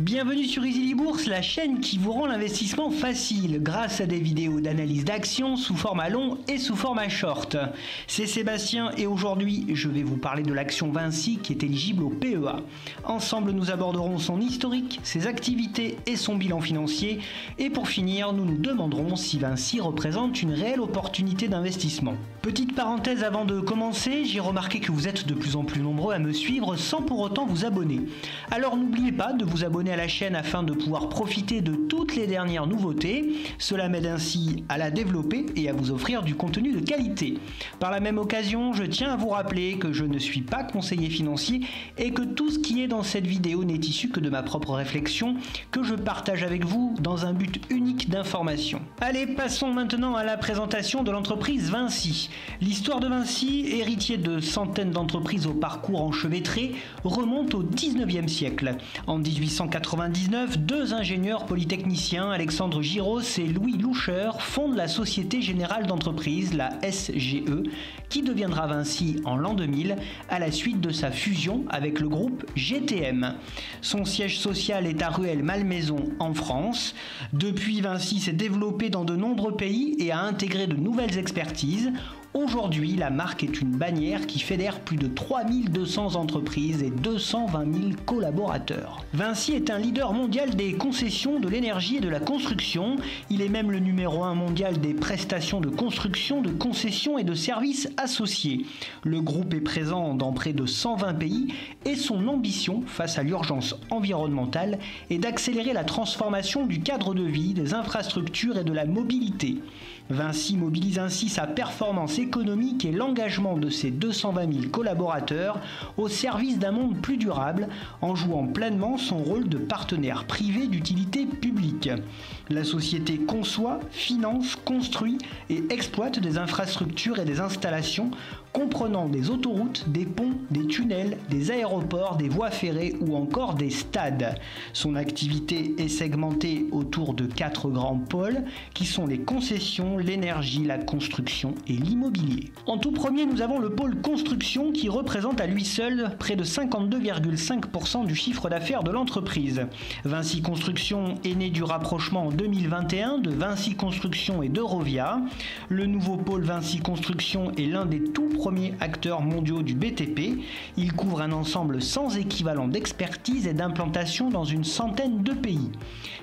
Bienvenue sur Easily Bourse, la chaîne qui vous rend l'investissement facile grâce à des vidéos d'analyse d'actions sous format long et sous format short. C'est Sébastien et aujourd'hui je vais vous parler de l'action Vinci qui est éligible au PEA. Ensemble nous aborderons son historique, ses activités et son bilan financier. Et pour finir, nous nous demanderons si Vinci représente une réelle opportunité d'investissement. Petite parenthèse avant de commencer, j'ai remarqué que vous êtes de plus en plus nombreux à me suivre sans pour autant vous abonner. Alors n'oubliez pas de vous abonner à la chaîne afin de pouvoir profiter de toutes les dernières nouveautés. Cela m'aide ainsi à la développer et à vous offrir du contenu de qualité. Par la même occasion, je tiens à vous rappeler que je ne suis pas conseiller financier et que tout ce qui est dans cette vidéo n'est issu que de ma propre réflexion que je partage avec vous dans un but unique d'information. Allez, passons maintenant à la présentation de l'entreprise Vinci. L'histoire de Vinci, héritier de centaines d'entreprises au parcours enchevêtré, remonte au 19e siècle. En 1899, deux ingénieurs polytechniciens, Alexandre Girros et Louis Loucher, fondent la Société Générale d'Entreprise, la SGE, qui deviendra Vinci en l'an 2000 à la suite de sa fusion avec le groupe GTM. Son siège social est à Rueil-Malmaison en France. Depuis, Vinci s'est développé dans de nombreux pays et a intégré de nouvelles expertises. Aujourd'hui, la marque est une bannière qui fédère plus de 3200 entreprises et 220 000 collaborateurs. Vinci est un leader mondial des concessions de l'énergie et de la construction. Il est même le numéro 1 mondial des prestations de construction, de concessions et de services associés. Le groupe est présent dans près de 120 pays et son ambition face à l'urgence environnementale est d'accélérer la transformation du cadre de vie, des infrastructures et de la mobilité. Vinci mobilise ainsi sa performance économique et l'engagement de ses 220 000 collaborateurs au service d'un monde plus durable en jouant pleinement son rôle de partenaire privé d'utilité publique. La société conçoit, finance, construit et exploite des infrastructures et des installations comprenant des autoroutes, des ponts, des tunnels, des aéroports, des voies ferrées ou encore des stades. Son activité est segmentée autour de 4 grands pôles qui sont les concessions, l'énergie, la construction et l'immobilier. En tout premier, nous avons le pôle construction qui représente à lui seul près de 52,5% du chiffre d'affaires de l'entreprise. Vinci Construction est né du rapprochement en 2021 de Vinci Construction et d'Eurovia. Le nouveau pôle Vinci Construction est l'un des tout premiers acteurs mondiaux du BTP. Il couvre un ensemble sans équivalent d'expertise et d'implantation dans une centaine de pays.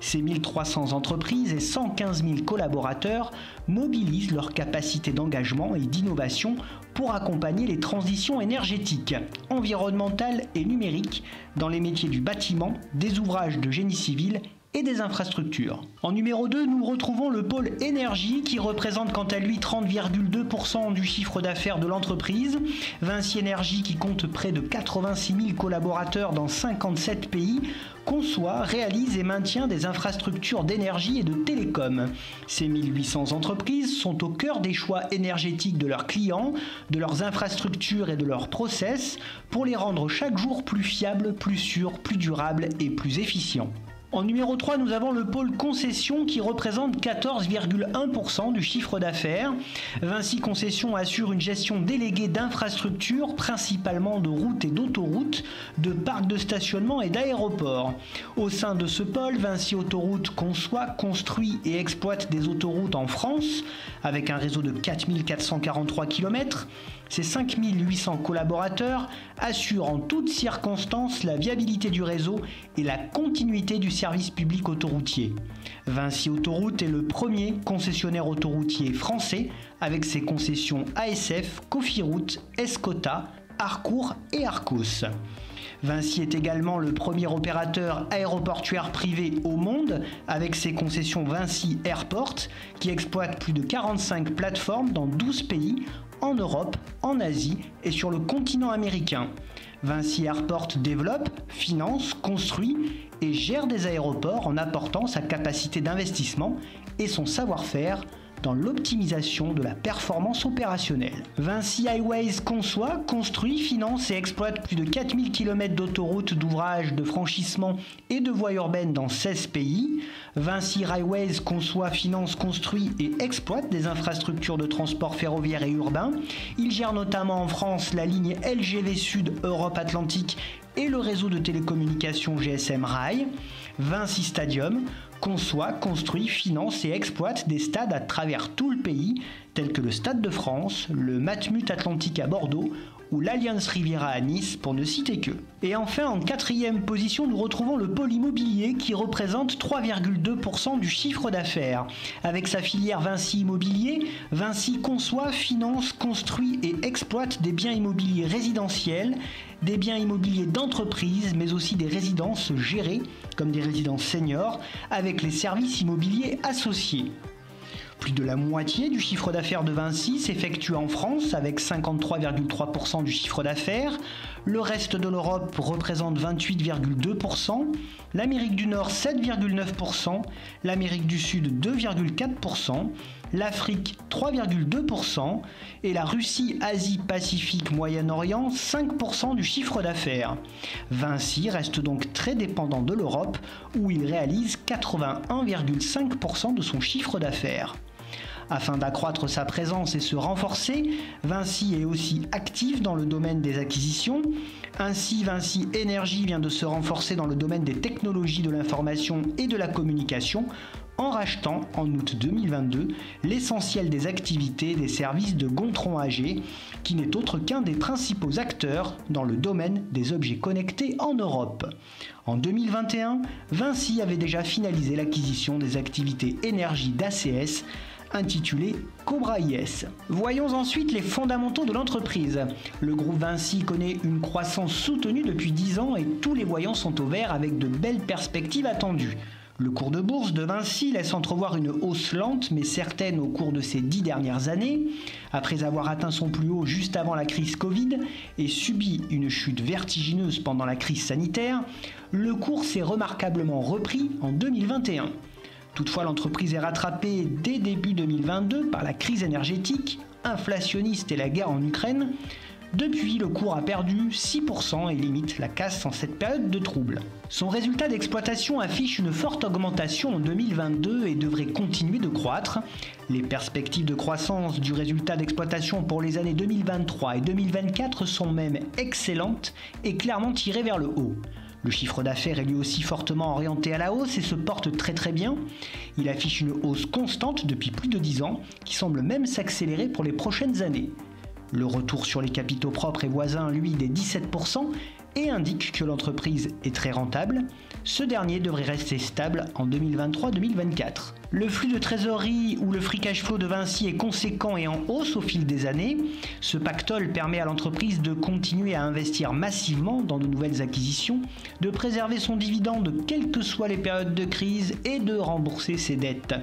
Ces 1300 entreprises et 115 000 collaborateurs mobilisent leur capacité d'engagement et d'innovation pour accompagner les transitions énergétiques, environnementales et numériques dans les métiers du bâtiment, des ouvrages de génie civil et des infrastructures. En numéro 2, nous retrouvons le pôle énergie qui représente quant à lui 30,2% du chiffre d'affaires de l'entreprise. Vinci Énergie, qui compte près de 86 000 collaborateurs dans 57 pays, conçoit, réalise et maintient des infrastructures d'énergie et de télécom. Ces 1800 entreprises sont au cœur des choix énergétiques de leurs clients, de leurs infrastructures et de leurs process pour les rendre chaque jour plus fiables, plus sûrs, plus durables et plus efficients. En numéro 3, nous avons le pôle concession qui représente 14,1% du chiffre d'affaires. Vinci Concession assure une gestion déléguée d'infrastructures, principalement de routes et d'autoroutes, de parcs de stationnement et d'aéroports. Au sein de ce pôle, Vinci Autoroutes conçoit, construit et exploite des autoroutes en France, avec un réseau de 4443 km. Ces 5800 collaborateurs assurent en toutes circonstances la viabilité du réseau et la continuité du service public autoroutier. Vinci Autoroutes est le premier concessionnaire autoroutier français avec ses concessions ASF, Cofiroute, Escota, Harcourt et Arcos. Vinci est également le premier opérateur aéroportuaire privé au monde avec ses concessions Vinci Airport qui exploite plus de 45 plateformes dans 12 pays en Europe, en Asie et sur le continent américain. Vinci Airport développe, finance, construit et gère des aéroports en apportant sa capacité d'investissement et son savoir-faire dans l'optimisation de la performance opérationnelle. Vinci Highways conçoit, construit, finance et exploite plus de 4000 km d'autoroutes, d'ouvrages, de franchissements et de voies urbaines dans 16 pays. Vinci Highways conçoit, finance, construit et exploite des infrastructures de transport ferroviaire et urbain. Il gère notamment en France la ligne LGV Sud Europe-Atlantique et le réseau de télécommunications GSM Rail. Vinci Stadium conçoit, construit, finance et exploite des stades à travers tout le pays, tels que le Stade de France, le Matmut Atlantique à Bordeaux ou l'Allianz Riviera à Nice, pour ne citer que. Et enfin, en 4e position, nous retrouvons le pôle immobilier qui représente 3,2% du chiffre d'affaires. Avec sa filière Vinci Immobilier, Vinci conçoit, finance, construit et exploite des biens immobiliers résidentiels, des biens immobiliers d'entreprise, mais aussi des résidences gérées, comme des résidences seniors, avec les services immobiliers associés. Plus de la moitié du chiffre d'affaires de Vinci s'effectue en France avec 53,3% du chiffre d'affaires. Le reste de l'Europe représente 28,2%, l'Amérique du Nord 7,9%, l'Amérique du Sud 2,4%, l'Afrique 3,2% et la Russie, Asie, Pacifique, Moyen-Orient 5% du chiffre d'affaires. Vinci reste donc très dépendant de l'Europe où il réalise 81,5% de son chiffre d'affaires. Afin d'accroître sa présence et se renforcer, Vinci est aussi actif dans le domaine des acquisitions. Ainsi, Vinci Énergie vient de se renforcer dans le domaine des technologies de l'information et de la communication en rachetant en août 2022 l'essentiel des activités des services de Gontran AG, qui n'est autre qu'un des principaux acteurs dans le domaine des objets connectés en Europe. En 2021, Vinci avait déjà finalisé l'acquisition des activités énergie d'ACS, intitulé Cobra IS. Voyons ensuite les fondamentaux de l'entreprise. Le groupe Vinci connaît une croissance soutenue depuis 10 ans et tous les voyants sont au vert avec de belles perspectives attendues. Le cours de bourse de Vinci laisse entrevoir une hausse lente mais certaine au cours de ces 10 dernières années. Après avoir atteint son plus haut juste avant la crise Covid et subi une chute vertigineuse pendant la crise sanitaire, le cours s'est remarquablement repris en 2021. Toutefois, l'entreprise est rattrapée dès début 2022 par la crise énergétique, inflationniste et la guerre en Ukraine. Depuis, le cours a perdu 6% et limite la casse en cette période de trouble. Son résultat d'exploitation affiche une forte augmentation en 2022 et devrait continuer de croître. Les perspectives de croissance du résultat d'exploitation pour les années 2023 et 2024 sont même excellentes et clairement tirées vers le haut. Le chiffre d'affaires est lui aussi fortement orienté à la hausse et se porte très bien. Il affiche une hausse constante depuis plus de 10 ans, qui semble même s'accélérer pour les prochaines années. Le retour sur les capitaux propres est voisin, lui, des 17% et indique que l'entreprise est très rentable. Ce dernier devrait rester stable en 2023-2024. Le flux de trésorerie ou le free cash flow de Vinci est conséquent et en hausse au fil des années. Ce pactole permet à l'entreprise de continuer à investir massivement dans de nouvelles acquisitions, de préserver son dividende quelles que soient les périodes de crise et de rembourser ses dettes.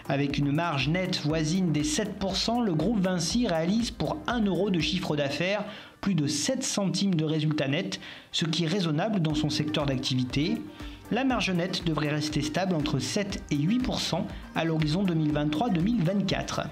Avec une marge nette voisine des 7%, le groupe Vinci réalise pour 1 euro de chiffre d'affaires plus de 7 centimes de résultat net, ce qui est raisonnable dans son secteur d'activité. La marge nette devrait rester stable entre 7 et 8% à l'horizon 2023-2024.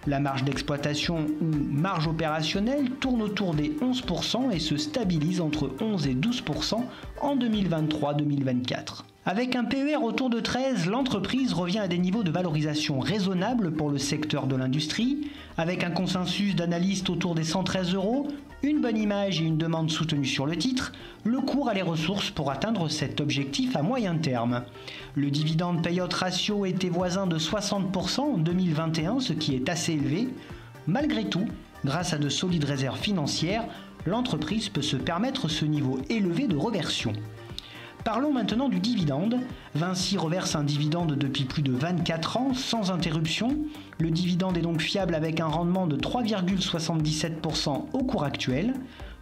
La marge d'exploitation ou marge opérationnelle tourne autour des 11% et se stabilise entre 11 et 12% en 2023-2024. Avec un PER autour de 13, l'entreprise revient à des niveaux de valorisation raisonnables pour le secteur de l'industrie, avec un consensus d'analystes autour des 113 €, une bonne image et une demande soutenue sur le titre, le cours a les ressources pour atteindre cet objectif à moyen terme. Le dividende payout ratio était voisin de 60% en 2021, ce qui est assez élevé. Malgré tout, grâce à de solides réserves financières, l'entreprise peut se permettre ce niveau élevé de reversion. Parlons maintenant du dividende. Vinci reverse un dividende depuis plus de 24 ans sans interruption. Le dividende est donc fiable avec un rendement de 3,77% au cours actuel.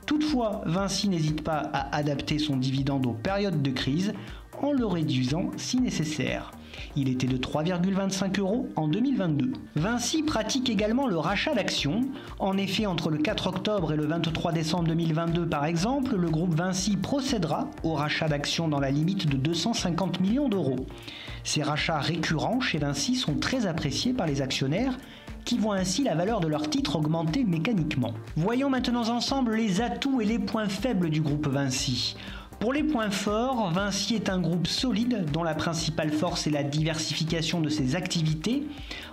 Toutefois, Vinci n'hésite pas à adapter son dividende aux périodes de crise en le réduisant si nécessaire. Il était de 3,25 € en 2022. Vinci pratique également le rachat d'actions. En effet, entre le 4 octobre et le 23 décembre 2022 par exemple, le groupe Vinci procédera au rachat d'actions dans la limite de 250 millions d'euros. Ces rachats récurrents chez Vinci sont très appréciés par les actionnaires qui voient ainsi la valeur de leurs titres augmenter mécaniquement. Voyons maintenant ensemble les atouts et les points faibles du groupe Vinci. Pour les points forts, Vinci est un groupe solide dont la principale force est la diversification de ses activités.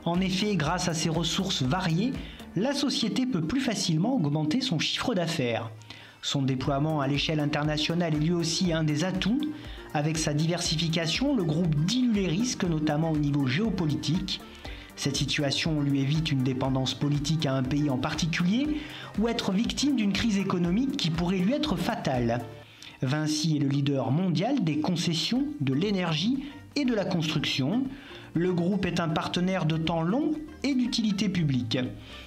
En effet, grâce à ses ressources variées, la société peut plus facilement augmenter son chiffre d'affaires. Son déploiement à l'échelle internationale est lui aussi un des atouts. Avec sa diversification, le groupe dilue les risques, notamment au niveau géopolitique. Cette situation lui évite une dépendance politique à un pays en particulier ou être victime d'une crise économique qui pourrait lui être fatale. Vinci est le leader mondial des concessions, de l'énergie et de la construction. Le groupe est un partenaire de temps long et d'utilité publique.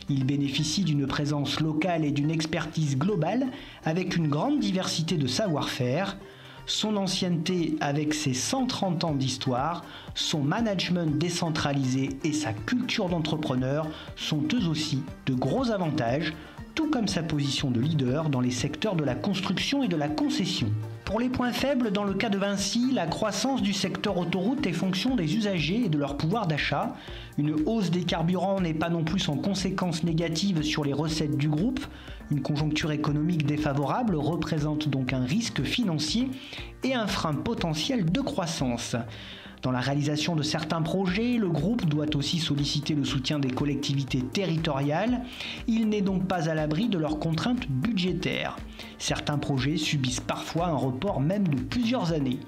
Il bénéficie d'une présence locale et d'une expertise globale avec une grande diversité de savoir-faire. Son ancienneté avec ses 130 ans d'histoire, son management décentralisé et sa culture d'entrepreneur sont eux aussi de gros avantages, tout comme sa position de leader dans les secteurs de la construction et de la concession. Pour les points faibles, dans le cas de Vinci, la croissance du secteur autoroute est fonction des usagers et de leur pouvoir d'achat. Une hausse des carburants n'est pas non plus sans conséquences négatives sur les recettes du groupe. Une conjoncture économique défavorable représente donc un risque financier et un frein potentiel de croissance. Dans la réalisation de certains projets, le groupe doit aussi solliciter le soutien des collectivités territoriales. Il n'est donc pas à l'abri de leurs contraintes budgétaires. Certains projets subissent parfois un report même de plusieurs années.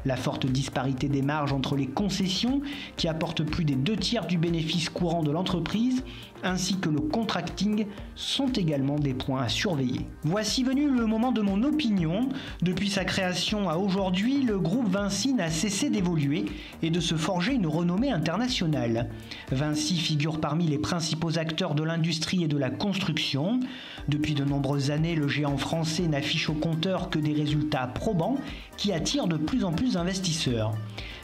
La forte disparité des marges entre les concessions, qui apportent plus des 2/3 du bénéfice courant de l'entreprise, ainsi que le contracting, sont également des points à surveiller. Voici venu le moment de mon opinion. Depuis sa création à aujourd'hui, le groupe Vinci n'a cessé d'évoluer et de se forger une renommée internationale. Vinci figure parmi les principaux acteurs de l'industrie et de la construction. Depuis de nombreuses années, le géant français n'affiche au compteur que des résultats probants qui attirent de plus en plus d'investisseurs.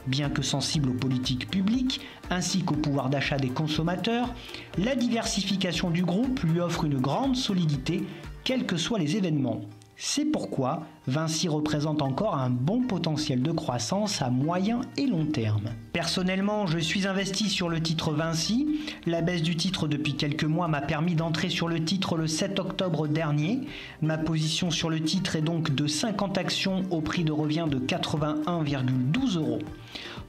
Bien que sensible aux politiques publiques ainsi qu'au pouvoir d'achat des consommateurs, la diversification du groupe lui offre une grande solidité, quels que soient les événements. C'est pourquoi Vinci représente encore un bon potentiel de croissance à moyen et long terme. Personnellement, je suis investi sur le titre Vinci. La baisse du titre depuis quelques mois m'a permis d'entrer sur le titre le 7 octobre dernier. Ma position sur le titre est donc de 50 actions au prix de revient de 81,12 €.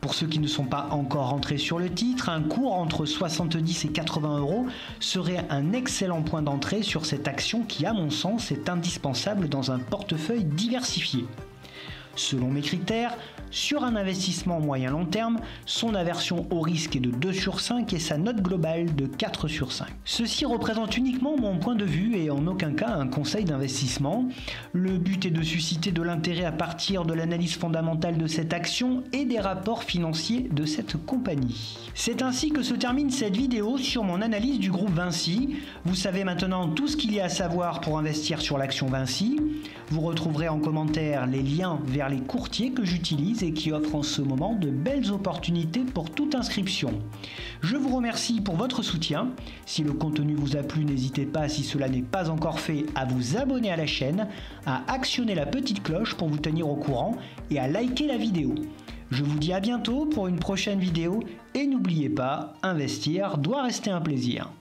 Pour ceux qui ne sont pas encore entrés sur le titre, un cours entre 70 et 80 € serait un excellent point d'entrée sur cette action qui, à mon sens, est indispensable dans un portefeuille diversifié. Selon mes critères, sur un investissement moyen-long terme, son aversion au risque est de 2/5 et sa note globale de 4/5. Ceci représente uniquement mon point de vue et en aucun cas un conseil d'investissement. Le but est de susciter de l'intérêt à partir de l'analyse fondamentale de cette action et des rapports financiers de cette compagnie. C'est ainsi que se termine cette vidéo sur mon analyse du groupe Vinci. Vous savez maintenant tout ce qu'il y a à savoir pour investir sur l'action Vinci. Vous retrouverez en commentaire les liens vers les courtiers que j'utilise et qui offrent en ce moment de belles opportunités pour toute inscription. Je vous remercie pour votre soutien. Si le contenu vous a plu, n'hésitez pas, si cela n'est pas encore fait, à vous abonner à la chaîne, à actionner la petite cloche pour vous tenir au courant et à liker la vidéo. Je vous dis à bientôt pour une prochaine vidéo et n'oubliez pas, investir doit rester un plaisir.